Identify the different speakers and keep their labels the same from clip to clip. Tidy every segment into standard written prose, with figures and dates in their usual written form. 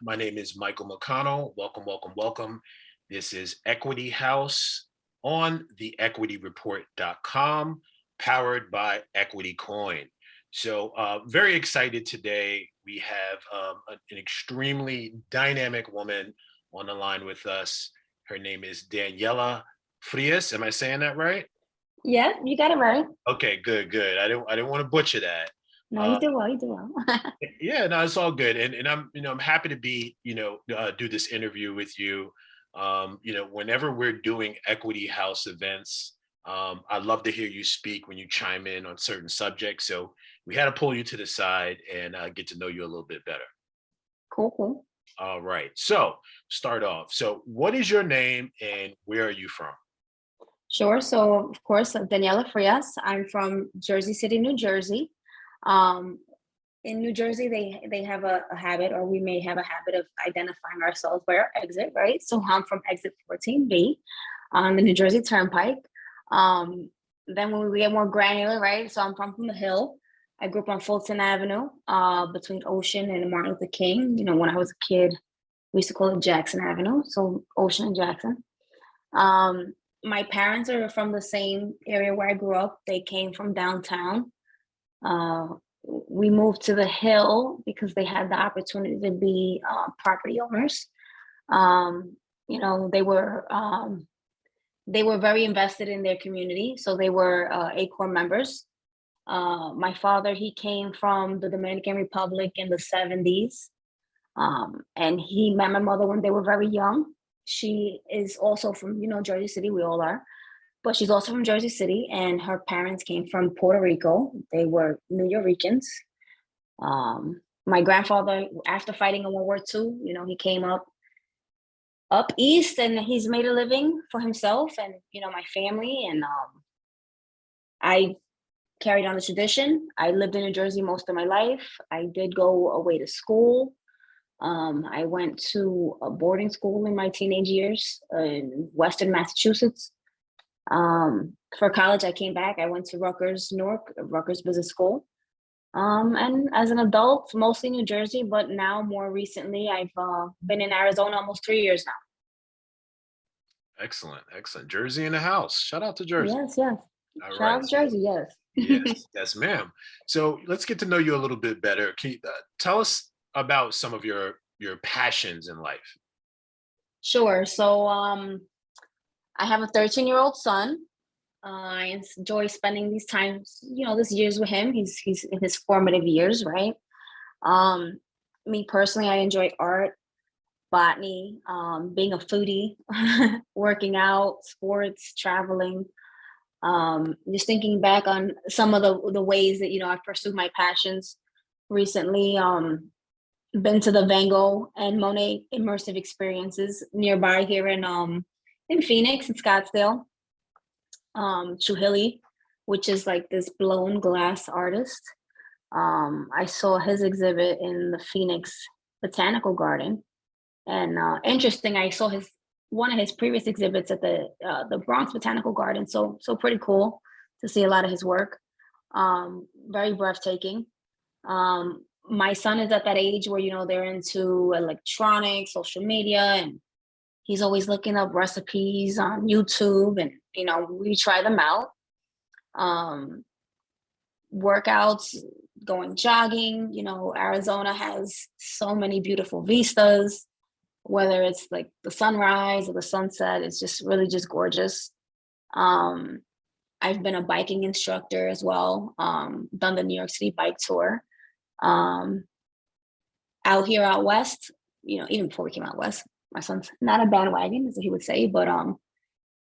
Speaker 1: My name is Michael McConnell. Welcome, welcome, welcome. This is Equity House on the equityreport.com, powered by EquityCoin. So very excited today. We have an extremely dynamic woman on the line with us. Her name is Daniela Frias. Am I saying that right?
Speaker 2: Yeah, you got it right.
Speaker 1: Okay, good, good. I didn't want to butcher that.
Speaker 2: No,
Speaker 1: Uh,
Speaker 2: you do well. You do well.
Speaker 1: Yeah, no, it's all good, and I'm happy to be do this interview with you. Whenever we're doing Equity House events, I'd love to hear you speak when you chime in on certain subjects. So we had to pull you to the side and get to know you a little bit better.
Speaker 2: Cool, cool.
Speaker 1: All right, so start off. So what is your name and where are you from?
Speaker 2: Sure. So, of course, Daniela Frias. I'm from Jersey City, New Jersey. Um, in New Jersey, they have a habit, or we may have a habit of identifying ourselves by our exit, right? So I'm from exit 14B on the New Jersey Turnpike. Um, then when we get more granular, right? So I'm from the Hill. I grew up on Fulton Avenue, between Ocean and Martin Luther King. When I was a kid, we used to call it Jackson Avenue. So Ocean and Jackson. My parents are from the same area where I grew up. They came from downtown. Uh, we moved to the Hill because they had the opportunity to be property owners. Um, they were very invested in their community, so they were ACORN members. My father, he came from the Dominican Republic in the 70s, and he met my mother when they were very young. She is also from, Jersey City. We all are, but she's also from Jersey City, and her parents came from Puerto Rico. They were New Yorkers. My grandfather, after fighting in World War II, he came up east, and he's made a living for himself and my family. And I carried on the tradition. I lived in New Jersey most of my life. I did go away to school. I went to a boarding school in my teenage years in Western Massachusetts. For college, I came back. I went to Rutgers, Newark, Rutgers Business School. And as an adult, mostly New Jersey, but now more recently, I've been in Arizona almost 3 years now.
Speaker 1: Excellent, excellent. Jersey in the house. Shout out to Jersey.
Speaker 2: Yes, yes.
Speaker 1: All
Speaker 2: Shout
Speaker 1: right.
Speaker 2: out to
Speaker 1: So
Speaker 2: Jersey, yes.
Speaker 1: yes, yes, ma'am. So let's get to know you a little bit better. Can you tell us about some of your passions in life?
Speaker 2: Sure. So I have a 13-year-old son. I enjoy spending these times, this years with him. He's in his formative years, right? Um, Me personally, I enjoy art, botany, being a foodie, working out, sports, traveling. Just thinking back on some of the ways that I've pursued my passions recently. Been to the Van Gogh and Monet immersive experiences nearby here in Phoenix, in Scottsdale. Chuhili, which is like this blown glass artist. I saw his exhibit in the Phoenix Botanical Garden, and interesting, I saw his one of his previous exhibits at the Bronx Botanical Garden. So pretty cool to see a lot of his work. Very breathtaking. My son is at that age where they're into electronics, social media, and he's always looking up recipes on YouTube, and we try them out. Um, Workouts, going jogging. Arizona has so many beautiful vistas, whether it's like the sunrise or the sunset. It's just really just gorgeous. Um, I've been a biking instructor as well. Done the New York City bike tour. Um, Out here out west, even before we came out west, my son's not a bandwagon, as he would say, but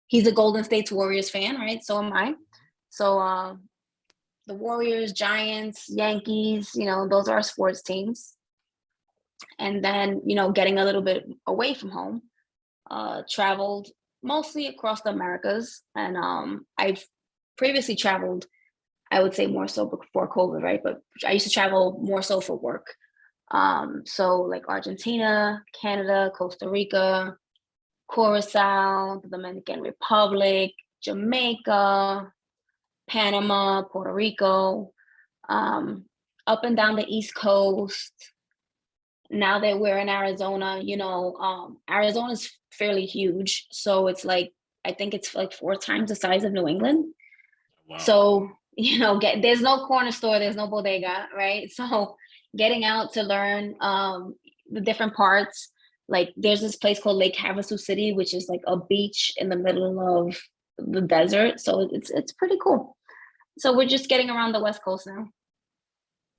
Speaker 2: he's a Golden State Warriors fan, right? So am I. So the Warriors, Giants, Yankees, those are our sports teams. And then, getting a little bit away from home, traveled mostly across the Americas. And I've previously traveled, I would say more so before COVID, right? But I used to travel more so for work. So like Argentina, Canada, Costa Rica, Curacao, the Dominican Republic, Jamaica, Panama, Puerto Rico, up and down the East Coast, now that we're in Arizona, Arizona is fairly huge. So it's like, I think it's like 4 times the size of New England.
Speaker 1: Wow.
Speaker 2: So, there's no corner store, there's no bodega, right? So getting out to learn the different parts, like there's this place called Lake Havasu City, which is like a beach in the middle of the desert. So it's pretty cool. So we're just getting around the West Coast now.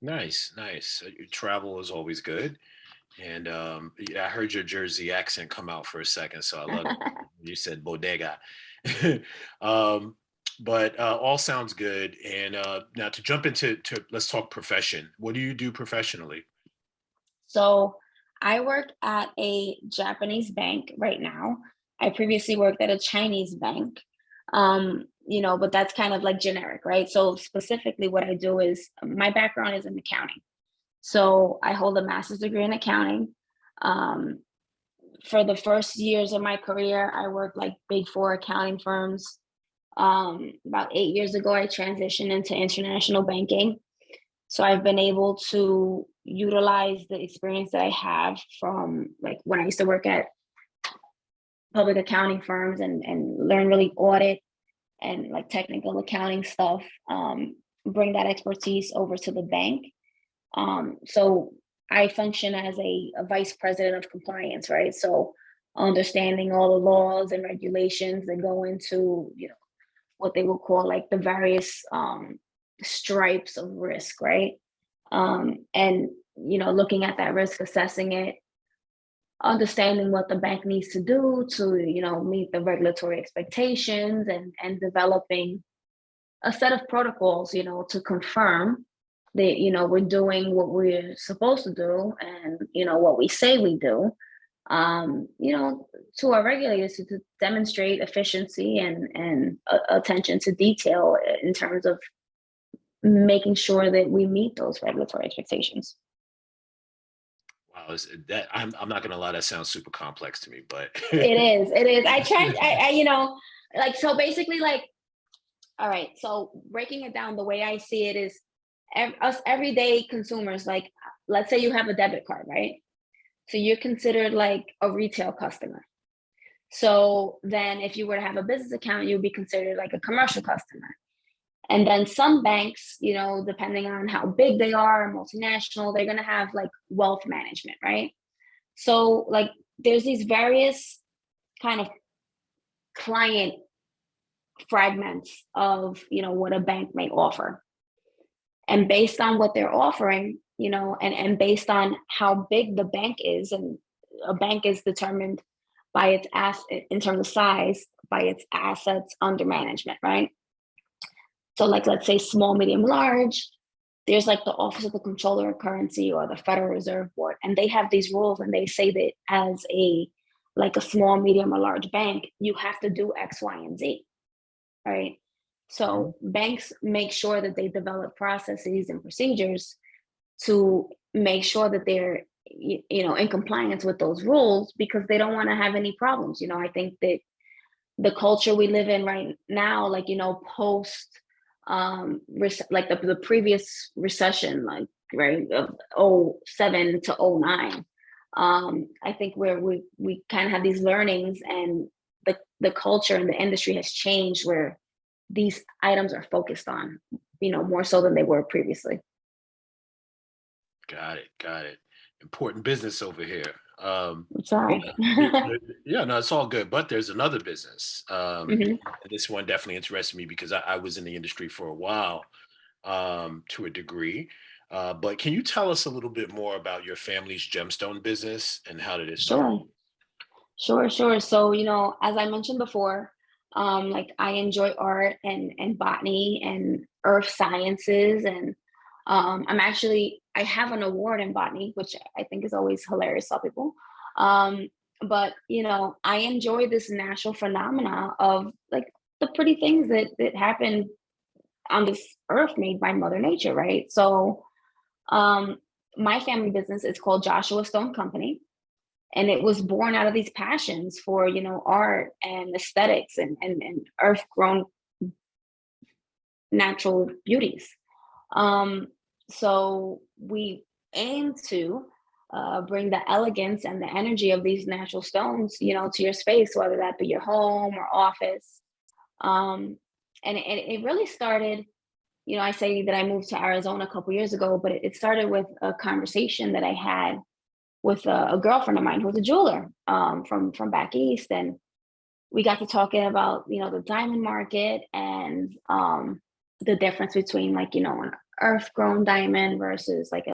Speaker 1: Nice, nice. Your travel is always good. And yeah, I heard your Jersey accent come out for a second, so I love it. You said bodega. um, but all sounds good. And now to jump into let's talk profession. What do you do professionally?
Speaker 2: So I work at a Japanese bank right now. I previously worked at a Chinese bank. But that's kind of like generic, right? So specifically what I do is my background is in accounting. So I hold a master's degree in accounting. Um, for the first years of my career, I worked like big four accounting firms. About 8 years ago, I transitioned into international banking. So I've been able to utilize the experience that I have from like when I used to work at public accounting firms and learn really audit and like technical accounting stuff, bring that expertise over to the bank. So I function as a vice president of compliance, right? So understanding all the laws and regulations that go into, what they will call like the various stripes of risk, right? And looking at that risk, assessing it, understanding what the bank needs to do to meet the regulatory expectations, and developing a set of protocols to confirm that we're doing what we're supposed to do, and what we say we do, to our regulators to demonstrate efficiency and attention to detail in terms of making sure that we meet those regulatory expectations.
Speaker 1: Wow, that I'm not gonna lie, that sounds super complex to me, but
Speaker 2: It is. I tried, like, so basically, like, all right, so breaking it down, the way I see it is us everyday consumers, like, let's say you have a debit card, right? So you're considered like a retail customer. So then if you were to have a business account, you'd be considered like a commercial customer. And then some banks, depending on how big they are, multinational, they're going to have like wealth management, right? So like there's these various kind of client fragments of, what a bank may offer. And based on what they're offering, and based on how big the bank is, and a bank is determined by its asset in terms of size, by its assets under management, right? So like, let's say small, medium, large, there's like the Office of the Comptroller of Currency or the Federal Reserve Board, and they have these rules, and they say that as a small, medium, or large bank, you have to do X, Y, and Z, right?
Speaker 1: Mhm.
Speaker 2: So banks make sure that they develop processes and procedures to make sure that they're in compliance with those rules, because they don't want to have any problems. I think that the culture we live in right now, like post like the previous recession, like right of '07 to '09, I think where we kind of have these learnings, and the culture and the industry has changed, where these items are focused on, more so than they were previously.
Speaker 1: Got it, got it. Important business over here. Yeah,
Speaker 2: Sorry.
Speaker 1: yeah, no, it's all good. But there's another business.
Speaker 2: Hmm.
Speaker 1: And this one definitely interested me because I was in the industry for a while, to a degree. But can you tell us a little bit more about your family's gemstone business and how did it start?
Speaker 2: Sure. Sure. So, as I mentioned before, like I enjoy art and botany and earth sciences. And I have an award in botany, which I think is always hilarious to people. Um, but, I enjoy this natural phenomena of like the pretty things that happen on this earth made by Mother Nature, right? So, um, my family business is called Joshua Stone Company, and it was born out of these passions for art and aesthetics and earth grown natural beauties. um so we aim to bring the elegance and the energy of these natural stones, to your space, whether that be your home or office. Um, and it really started, I say that I moved to Arizona a couple years ago, but it started with a conversation that I had with a girlfriend of mine who's a jeweler, from back east, and we got to talking about the diamond market, and the difference between, like, an earth grown diamond versus like